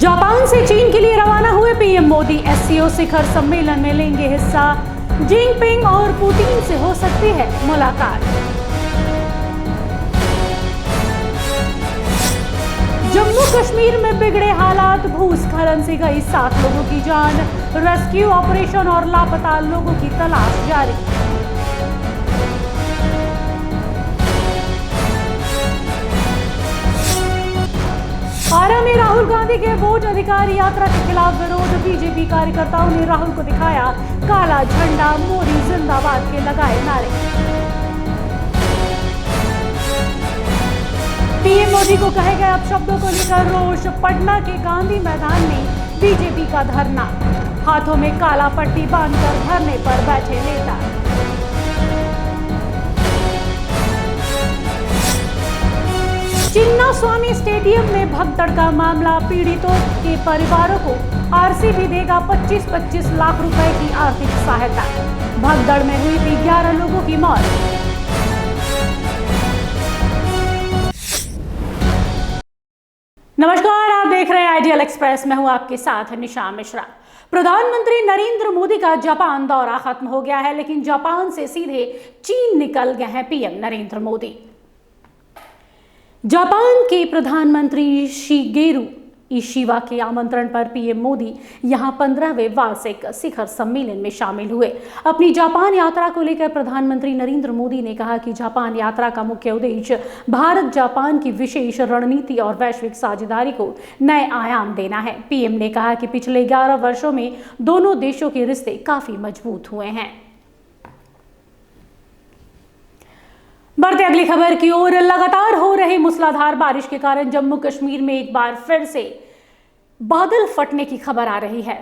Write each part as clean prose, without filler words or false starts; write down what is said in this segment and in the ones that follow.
Japan से चीन के लिए रवाना हुए पीएम मोदी एससीओ शिखर सम्मेलन में लेंगे हिस्सा। जिनपिंग और पुतिन से हो सकती है मुलाकात। जम्मू कश्मीर में बिगड़े हालात, भूस्खलन से गई 7 लोगों की जान। रेस्क्यू ऑपरेशन और लापता लोगों की तलाश जारी। आरा में राहुल गांधी के वोट अधिकार यात्रा के खिलाफ विरोध। बीजेपी कार्यकर्ताओं ने राहुल को दिखाया काला झंडा, मोदी जिंदाबाद के लगाए नारे। पीएम मोदी को कहे गए अपशब्दों को लेकर रोष। पटना के गांधी मैदान में बीजेपी का धरना, हाथों में काला पट्टी बांधकर धरने पर बैठे नेता। चिन्ना स्वामी स्टेडियम में भगदड़ का मामला। पीड़ितों के परिवारों को आरसीबी देगा 25-25 लाख रुपए की आर्थिक सहायता। भगदड़ में हुई थी 11 लोगों की मौत। नमस्कार, आप देख रहे हैं आइडियल एक्सप्रेस। मैं हूं आपके साथ निशा मिश्रा। प्रधानमंत्री नरेंद्र मोदी का जापान दौरा खत्म हो गया है, लेकिन जापान से सीधे चीन निकल गए हैं पीएम नरेंद्र मोदी। जापान के प्रधानमंत्री शिगेरू इशिवा के आमंत्रण पर पीएम मोदी यहां 15वें वार्षिक शिखर सम्मेलन में शामिल हुए। अपनी जापान यात्रा को लेकर प्रधानमंत्री नरेंद्र मोदी ने कहा कि जापान यात्रा का मुख्य उद्देश्य भारत जापान की विशेष रणनीति और वैश्विक साझेदारी को नए आयाम देना है। पीएम ने कहा कि पिछले 11 वर्षों में दोनों देशों के रिश्ते काफी मजबूत हुए हैं। बढ़ते अगली खबर की ओर। लगातार हो रही मूसलाधार बारिश के कारण जम्मू कश्मीर में एक बार फिर से बादल फटने की खबर आ रही है।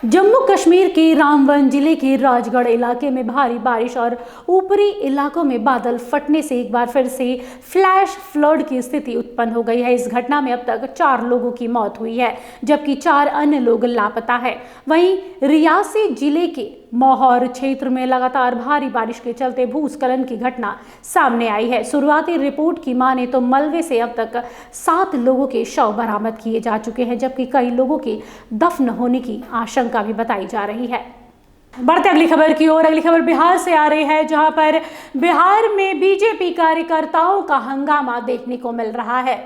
जम्मू कश्मीर के रामबन जिले के राजगढ़ इलाके में भारी बारिश और ऊपरी इलाकों में बादल फटने से एक बार फिर से फ्लैश फ्लड की स्थिति उत्पन्न हो गई है। इस घटना में अब तक 4 लोगों की मौत हुई है, जबकि 4 अन्य लोग लापता है। वहीं रियासी जिले के मोहौर क्षेत्र में लगातार भारी बारिश के चलते भूस्खलन की घटना सामने आई है। शुरुआती रिपोर्ट की माने तो मलबे से अब तक 7 लोगों के शव बरामद किए जा चुके हैं, जबकि कई लोगों के दफन होने की आशंका भी बताई जा रही है। बढ़ते अगली खबर की ओर। अगली खबर बिहार से आ रही है, जहां पर बिहार में बीजेपी कार्यकर्ताओं का हंगामा देखने को मिल रहा है।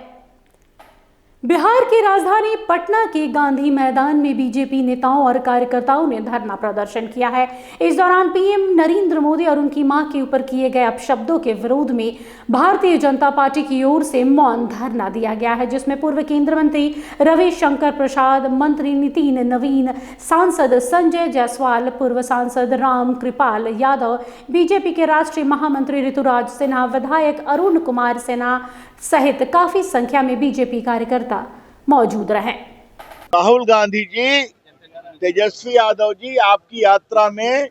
बिहार की राजधानी पटना के गांधी मैदान में बीजेपी नेताओं और कार्यकर्ताओं ने धरना प्रदर्शन किया है। इस दौरान पीएम नरेंद्र मोदी और उनकी मां के ऊपर किए गए अपशब्दों के विरोध में भारतीय जनता पार्टी की ओर से मौन धरना दिया गया है, जिसमें पूर्व केंद्रीय मंत्री रविशंकर प्रसाद, मंत्री नितिन नवीन, सांसद संजय जायसवाल, पूर्व सांसद राम कृपाल यादव, बीजेपी के राष्ट्रीय महामंत्री ऋतुराज सिन्हा, विधायक अरुण कुमार सिन्हा सहित काफी संख्या में बीजेपी कार्यकर्ता मौजूद रहे। राहुल गांधी जी, तेजस्वी यादव जी, आपकी यात्रा में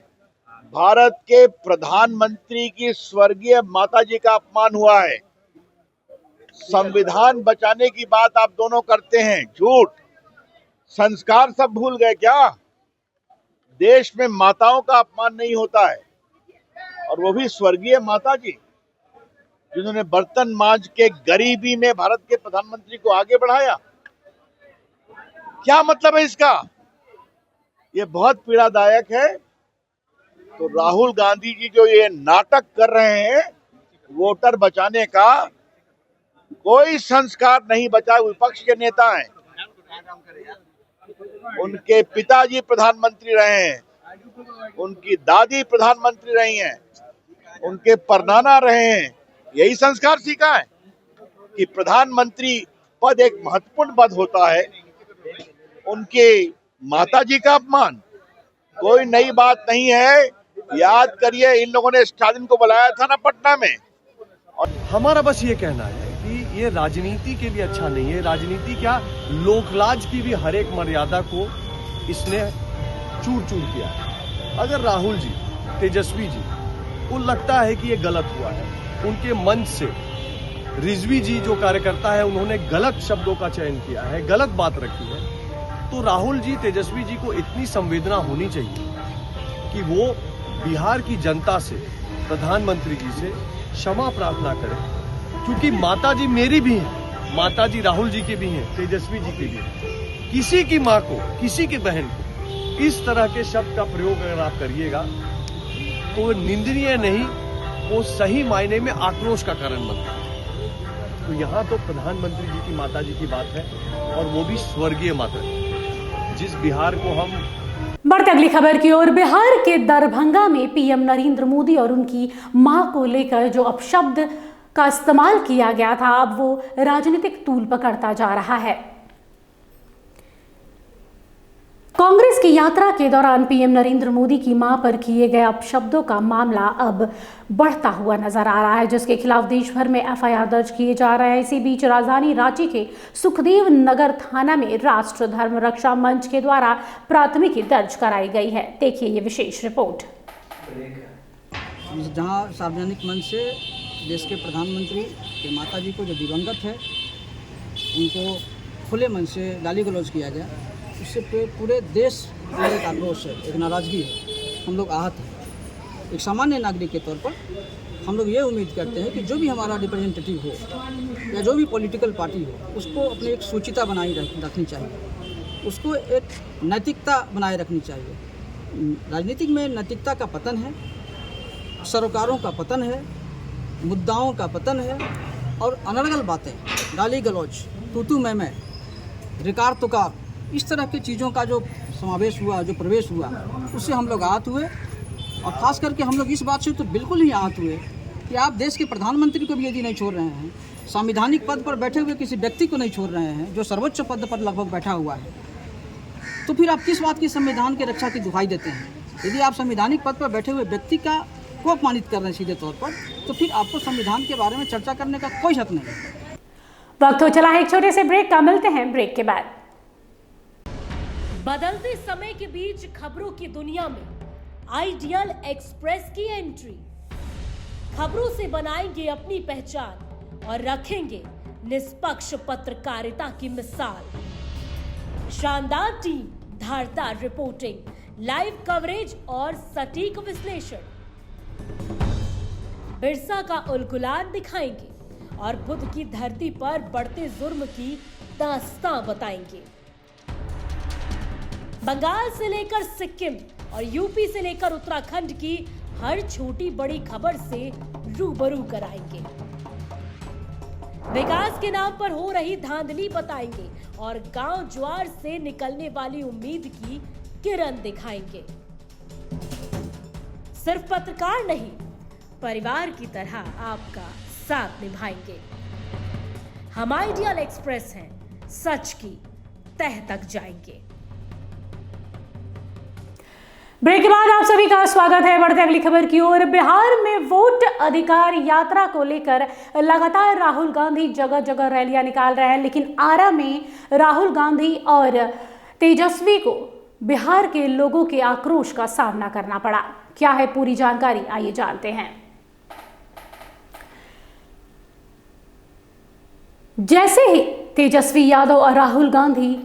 भारत के प्रधानमंत्री की स्वर्गीय माता जी का अपमान हुआ है। संविधान बचाने की बात आप दोनों करते हैं, झूठ। संस्कार सब भूल गए क्या? देश में माताओं का अपमान नहीं होता है, और वो भी स्वर्गीय माता जी, जिन्होंने बर्तन मांज के गरीबी में भारत के प्रधानमंत्री को आगे बढ़ाया। क्या मतलब है इसका? ये बहुत पीड़ादायक है। तो राहुल गांधी जी जो ये नाटक कर रहे हैं वोटर बचाने का, कोई संस्कार नहीं बचा। विपक्ष के नेता हैं, उनके पिताजी प्रधानमंत्री रहे हैं, उनकी दादी प्रधानमंत्री रही हैं, उनके परनाना रहे हैं। यही संस्कार सीखा है कि प्रधानमंत्री पद एक महत्वपूर्ण पद होता है। उनके माताजी का अपमान कोई नई बात नहीं है। याद करिए, इन लोगों ने स्टालिन को बुलाया था ना पटना में। और हमारा बस ये कहना है कि ये राजनीति के लिए अच्छा नहीं है। राजनीति क्या, लोकलाज की भी हर एक मर्यादा को इसने चूर चूर किया है। अगर राहुल जी, तेजस्वी जी को लगता है कि ये गलत हुआ है, उनके मंच से रिजवी जी जो कार्यकर्ता है उन्होंने गलत शब्दों का चयन किया है, गलत बात रखी है, तो राहुल जी, तेजस्वी जी को इतनी संवेदना होनी चाहिए कि वो बिहार की जनता से, प्रधानमंत्री जी से क्षमा प्रार्थना करें क्योंकि माता जी मेरी भी हैं, माता जी राहुल जी की भी हैं, तेजस्वी जी की भी हैं। किसी की माँ को, किसी की बहन को इस तरह के शब्द का प्रयोग अगर आप करिएगा तो वो निंदनीय नहीं, वो सही मायने में आक्रोश का कारण बनता है। तो यहाँ तो प्रधानमंत्री जी की माता जी की बात है, और वो भी स्वर्गीय माता जी, जिस बिहार को हम। बढ़ते अगली खबर की ओर। बिहार के दरभंगा में पीएम नरेंद्र मोदी और उनकी मां को लेकर जो अपशब्द का इस्तेमाल किया गया था, अब वो राजनीतिक तूल पकड़ता जा रहा है। कांग्रेस की यात्रा के दौरान पीएम नरेंद्र मोदी की मां पर किए गए अपशब्दों का मामला अब बढ़ता हुआ नजर आ रहा है, जिसके खिलाफ देश भर में एफआईआर दर्ज किए जा रहे हैं। इसी बीच राजधानी रांची के सुखदेव नगर थाना में राष्ट्र धर्म रक्षा मंच के द्वारा प्राथमिकी दर्ज कराई गई है। देखिए ये विशेष रिपोर्ट। जहां सार्वजनिक मंच से देश के प्रधानमंत्री के माता जी को जो दिवंगत है उनको खुले मन से गाली गलौज किया गया, इससे पूरे देश में एक आक्रोश है, एक नाराज़गी है। हम लोग आहत हैं। एक सामान्य नागरिक के तौर पर हम लोग ये उम्मीद करते हैं कि जो भी हमारा रिप्रेजेंटेटिव हो या जो भी पॉलिटिकल पार्टी हो, उसको अपनी एक सूचिता बनाई रखनी चाहिए, उसको एक नैतिकता बनाए रखनी चाहिए। राजनीतिक में नैतिकता का पतन है, सरोकारों का पतन है, मुद्दाओं का पतन है, और अनर्गल बातें, गाली गलौज, तू मैं, रिकार तुकार, इस तरह की चीज़ों का जो समावेश हुआ, जो प्रवेश हुआ, उससे हम लोग आहत हुए। और ख़ास करके हम लोग इस बात से तो बिल्कुल ही आहत हुए कि आप देश के प्रधानमंत्री को भी यदि नहीं छोड़ रहे हैं, संवैधानिक पद पर बैठे हुए किसी व्यक्ति को नहीं छोड़ रहे हैं, जो सर्वोच्च पद पर लगभग बैठा हुआ है, तो फिर आप किस बात की संविधान की रक्षा की दुहाई देते हैं? यदि आप संवैधानिक पद पर बैठे हुए व्यक्ति को अपमानित कर रहे हैं सीधे तौर पर, तो फिर आपको संविधान के बारे में चर्चा करने का कोई हक नहीं। वक्त हो चला है एक छोटे से ब्रेक का, मिलते हैं ब्रेक के बाद। बदलते समय के बीच खबरों की दुनिया में आइडियल एक्सप्रेस की एंट्री। खबरों से बनाएंगे अपनी पहचान और रखेंगे निष्पक्ष पत्रकारिता की मिसाल। शानदार टीम, धारदार रिपोर्टिंग, लाइव कवरेज और सटीक विश्लेषण। बिरसा का उलगुलान दिखाएंगे और बुद्ध की धरती पर बढ़ते जुर्म की दास्तां बताएंगे। बंगाल से लेकर सिक्किम और यूपी से लेकर उत्तराखंड की हर छोटी बड़ी खबर से रूबरू कराएंगे। विकास के नाम पर हो रही धांधली बताएंगे और गांव ज्वार से निकलने वाली उम्मीद की किरण दिखाएंगे। सिर्फ पत्रकार नहीं, परिवार की तरह आपका साथ निभाएंगे। हम आइडियल एक्सप्रेस हैं, सच की तह तक जाएंगे। ब्रेक के बाद आप सभी का स्वागत है। बढ़ते अगली खबर की ओर। बिहार में वोट अधिकार यात्रा को लेकर लगातार राहुल गांधी जगह जगह रैलियां निकाल रहे हैं, लेकिन आरा में राहुल गांधी और तेजस्वी को बिहार के लोगों के आक्रोश का सामना करना पड़ा। क्या है पूरी जानकारी, आइए जानते हैं। जैसे ही तेजस्वी यादव और राहुल गांधी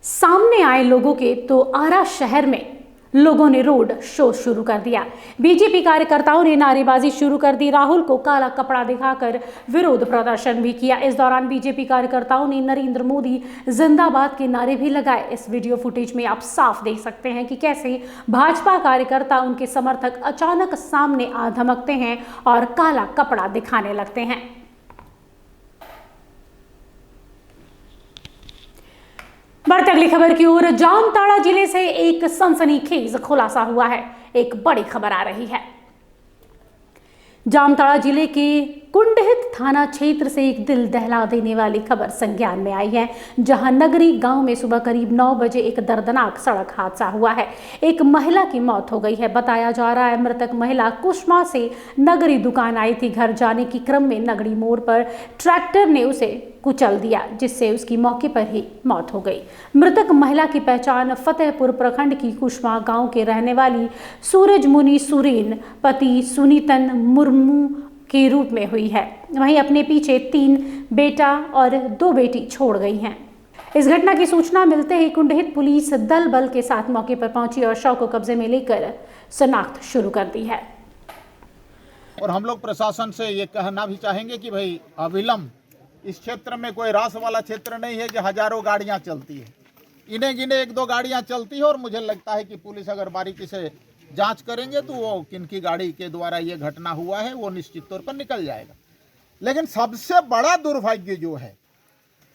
सामने आए लोगों के, तो आरा शहर में लोगों ने रोड शो शुरू कर दिया। बीजेपी कार्यकर्ताओं ने नारेबाजी शुरू कर दी। राहुल को काला कपड़ा दिखाकर विरोध प्रदर्शन भी किया। इस दौरान बीजेपी कार्यकर्ताओं ने नरेंद्र मोदी जिंदाबाद के नारे भी लगाए। इस वीडियो फुटेज में आप साफ देख सकते हैं कि कैसे भाजपा कार्यकर्ता, उनके समर्थक अचानक सामने आ धमकते हैं और काला कपड़ा दिखाने लगते हैं। बढ़ते अगली खबर की ओर। जामताड़ा जिले से एक सनसनीखेज खुलासा हुआ है। एक बड़ी खबर आ रही है। जामताड़ा जिले के कुंडहित थाना क्षेत्र से एक दिल दहला देने वाली खबर संज्ञान में आई है, जहां नगरी गांव में सुबह करीब 9 बजे एक दर्दनाक सड़क हादसा हुआ है। एक महिला की मौत हो गई है। बताया जा रहा है मृतक महिला कुशमा से नगरी दुकान आई थी। घर जाने के क्रम में नगरी मोड़ पर ट्रैक्टर ने उसे कुचल दिया, जिससे उसकी मौके पर ही मौत हो गई। मृतक महिला की पहचान फतेहपुर प्रखंड की कुशमा गांव के रहने वाली सूरजमुनि सुरेन, पति सुनीतन मुर्मू के रूप में हुई है। वहीं अपने पीछे 3 बेटा और 2 बेटी छोड़ गई हैं। इस घटना की सूचना मिलते ही कुंडहित पुलिस दल बल के साथ मौके पर पहुंची और शव को कब्जे में लेकर शिनाख्त शुरू कर दी है। और हम लोग प्रशासन से ये कहना भी चाहेंगे कि भाई अविलंब, इस क्षेत्र में कोई रास वाला क्षेत्र नहीं है जो हजारों गाड़ियां चलती है, इन्हें गिने 1-2 गाड़ियां चलती है। और मुझे लगता है कि पुलिस अगर बारीकी से जांच करेंगे तो वो किनकी गाड़ी के द्वारा ये घटना हुआ है वो निश्चित तौर पर निकल जाएगा। लेकिन सबसे बड़ा दुर्भाग्य जो है,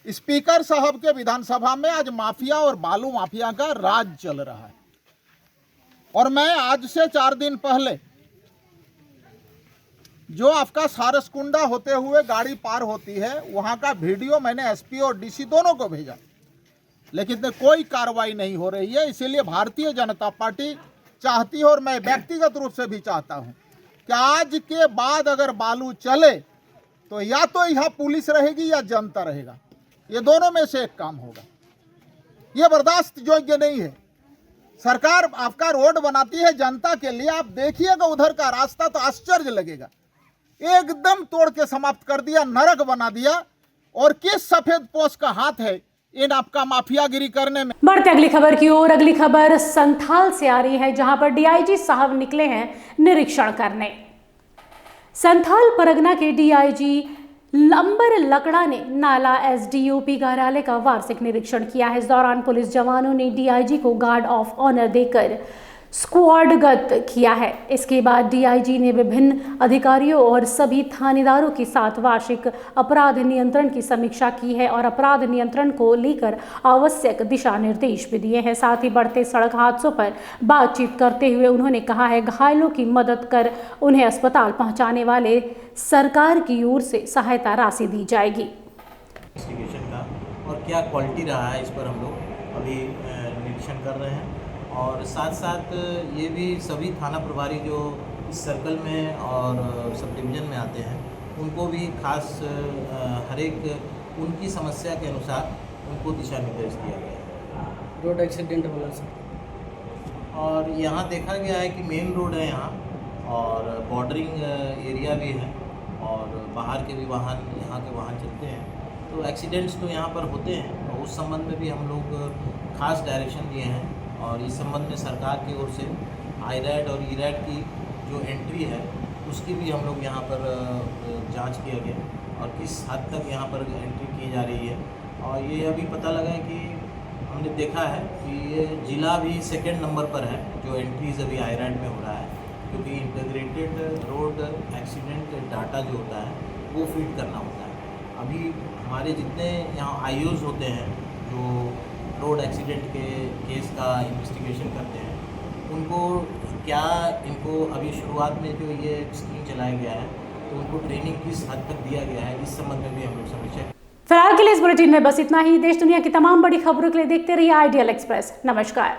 स्पीकर साहब के विधानसभा में आज माफिया और बालू माफिया का राज चल रहा है। और मैं आज से 4 दिन पहले जो आपका सारसकुंडा होते हुए गाड़ी पार होती है, वहां का वीडियो मैंने एसपी और डीसी दोनों को भेजा, लेकिन कोई कार्रवाई नहीं हो रही है। इसीलिए भारतीय जनता पार्टी चाहती है, और मैं व्यक्तिगत रूप से भी चाहता हूं, कि आज के बाद अगर बालू चले तो या तो यहाँ पुलिस रहेगी या जनता रहेगा, ये दोनों में से एक काम होगा। ये बर्दाश्त योग्य नहीं है। सरकार आपका रोड बनाती है जनता के लिए, आप देखिएगा उधर का रास्ता तो आश्चर्य लगेगा, एकदम तोड़ के समाप्त कर दिया, नरक बना दिया। और किस सफेद पोश का हाथ है इन आपका माफियागिरी करने में। बढ़ते अगली खबर की ओर। अगली खबर संथाल से आ रही है, जहां पर डीआईजी साहब निकले हैं निरीक्षण करने। संथाल परगना के डीआईजी लंबर लकड़ा ने नाला एसडीओपी कार्यालय का वार्षिक निरीक्षण किया है। इस दौरान पुलिस जवानों ने डीआईजी को गार्ड ऑफ ऑनर देकर स्क्वाडगत किया है। इसके बाद डीआईजी ने विभिन्न अधिकारियों और सभी थानेदारों के साथ वार्षिक अपराध नियंत्रण की समीक्षा की है और अपराध नियंत्रण को लेकर आवश्यक दिशा निर्देश भी दिए हैं। साथ ही बढ़ते सड़क हादसों पर बातचीत करते हुए उन्होंने कहा है, घायलों की मदद कर उन्हें अस्पताल पहुंचाने वाले सरकार की ओर से सहायता राशि दी जाएगी। इन्वेस्टिगेशन का और क्या क्वालिटी रहा है, इस पर हम लोग अभी निरीक्षण कर रहे हैं। और साथ साथ ये भी सभी थाना प्रभारी जो इस सर्कल में और सब डिवीज़न में आते हैं, उनको भी खास हर एक उनकी समस्या के अनुसार उनको दिशा निर्देश दिया गया है। रोड एक्सीडेंट वाला सर, और यहाँ देखा गया है कि मेन रोड है यहाँ, और बॉर्डरिंग एरिया भी है, और बाहर के भी वाहन यहाँ के वाहन चलते हैं, तो एक्सीडेंट्स तो यहाँ पर होते हैं। और उस संबंध में भी हम लोग खास डायरेक्शन दिए हैं, और इस संबंध में सरकार की ओर से आईरैड और ईरैड की जो एंट्री है उसकी भी हम लोग यहाँ पर जांच किया गया, और किस हद तक यहाँ पर एंट्री की जा रही है। और ये अभी पता लगा है कि हमने देखा है कि ये ज़िला भी 2nd नंबर पर है जो एंट्रीज अभी आईरैड में हो रहा है, क्योंकि इंटीग्रेटेड रोड एक्सीडेंट डाटा जो होता है वो फीड करना होता है। अभी हमारे जितने यहाँ आईओज़ होते हैं जो रोड एक्सीडेंट के केस का इन्वेस्टिगेशन करते हैं, उनको इनको अभी शुरुआत में जो ये स्कीम चलाया गया है, तो उनको ट्रेनिंग किस हद तक दिया गया है, इस संबंध में भी हम लोग समीक्षा। फिलहाल के लिए इस बुलेटिन में बस इतना ही। देश दुनिया की तमाम बड़ी खबरों के लिए देखते रहिए आइडियल एक्सप्रेस। नमस्कार।